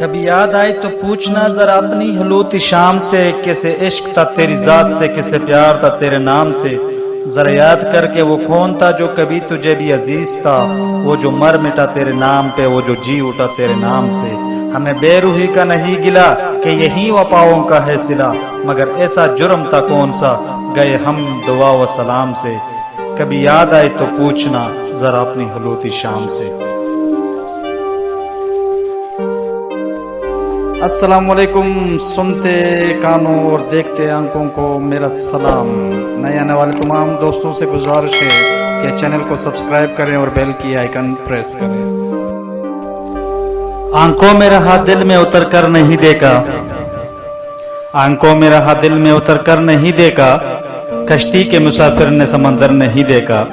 कभी याद आए तो पूछना जरा अपनी हलूती शाम से, कैसे इश्क था तेरी जात से, कैसे प्यार था तेरे नाम से। जरा याद करके वो कौन था जो कभी तुझे भी अजीज था, वो जो मर मिटा तेरे नाम पे, वो जो जी उठा तेरे नाम से। हमें बेरूही का नहीं गिला कि यही वफाओं का है सिला, मगर ऐसा जुर्म था कौन सा गए हम दुआ व सलाम से। कभी याद आए तो पूछना जरा अपनी हलूती शाम से। अस्सलाम वालेकुम। सुनते कानों और देखते आंखों को मेरा सलाम। नए आने वाले तमाम दोस्तों से गुजारिश है कि चैनल को सब्सक्राइब करें और बेल की आइकन प्रेस करें। आंखों में रहा दिल में उतर कर नहीं देखा, आंखों में रहा दिल में उतर कर नहीं देखा, कश्ती के मुसाफिर ने समंदर नहीं देखा।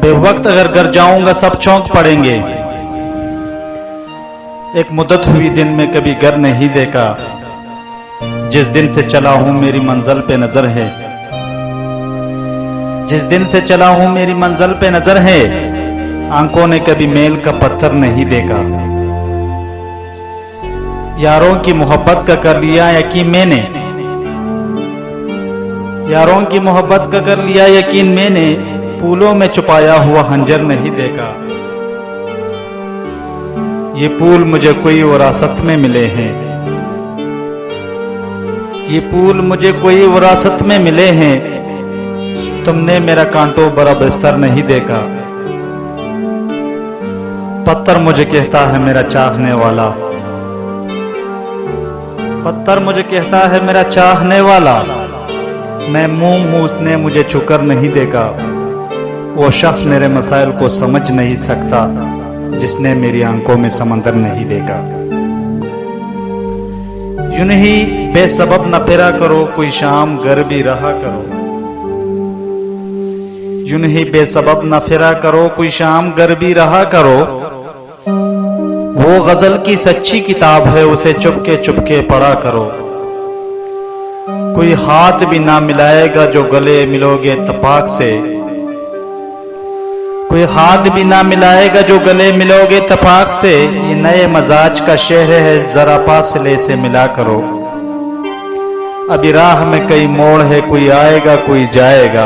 बेवक्त अगर घर जाऊंगा सब चौंक पड़ेंगे, एक मुद्दत हुई दिन में कभी घर नहीं देखा। जिस दिन से चला हूं मेरी मंजिल पे नजर है, जिस दिन से चला हूं मेरी मंजिल पे नजर है, आंखों ने कभी मेल का पत्थर नहीं देखा। यारों की मोहब्बत का कर लिया यकीन मैंने, यारों की मोहब्बत का कर लिया यकीन मैंने, फूलों में छुपाया हुआ हंजर नहीं देखा। ये फूल मुझे कोई विरासत में मिले हैं, ये फूल मुझे कोई विरासत में मिले हैं, तुमने मेरा कांटों भरा बिस्तर नहीं देखा। पत्थर मुझे कहता है मेरा चाहने वाला, पत्थर मुझे कहता है मेरा चाहने वाला, मैं मूम हूं उसने मुझे छुकर नहीं देखा। वो शख्स मेरे मसाइल को समझ नहीं सकता जिसने मेरी आंखों में समंदर नहीं देखा। यूं ही बेसबब न फिरा करो, कोई शाम घर भी रहा करो। यूं ही बेसबब न फिरा करो, कोई शाम घर भी रहा करो। वो गजल की सच्ची किताब है, उसे चुपके चुपके पढ़ा करो। कोई हाथ भी ना मिलाएगा जो गले मिलोगे तपाक से, कोई हाथ भी ना मिलाएगा जो गले मिलोगे तपाक से। ये नए मजाज का शहर है, जरा फासले से मिला करो। अभी राह में कई मोड़ है, कोई आएगा कोई जाएगा।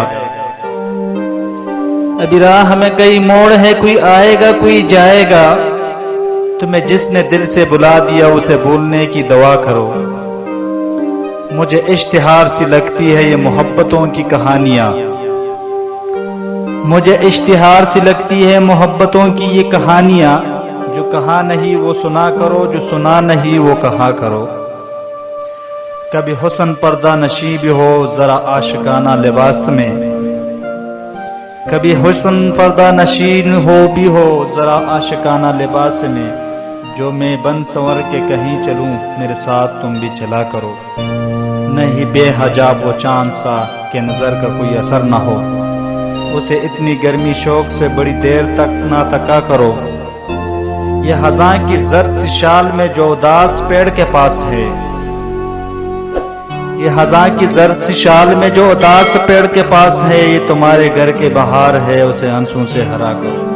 अभी राह में कई मोड़ है, कोई आएगा कोई जाएगा। तुम्हें जिसने दिल से बुला दिया उसे भूलने की दुआ करो। मुझे इश्तिहार सी लगती है ये मोहब्बतों की कहानियां, मुझे इश्तिहार सी लगती है मोहब्बतों की ये कहानियां। जो कहा नहीं वो सुना करो, जो सुना नहीं वो कहा करो। कभी हुस्न पर्दा नशीब हो जरा आशिकाना लिबास में, कभी हुस्न पर्दा नशीन हो भी हो जरा आशिकाना लिबास में। जो मैं बन संवर के कहीं चलूं मेरे साथ तुम भी चला करो। नहीं बेहजाब वो चांद सा के नजर का कोई असर ना हो, उसे इतनी गर्मी शौक से बड़ी देर तक ना तका करो। ये हज़ां की जर्द सी शाल में जो उदास पेड़ के पास है, ये हज़ां की जर्द सी शाल में जो उदास पेड़ के पास है, ये तुम्हारे घर के बाहर है, उसे आंसू से हरा करो।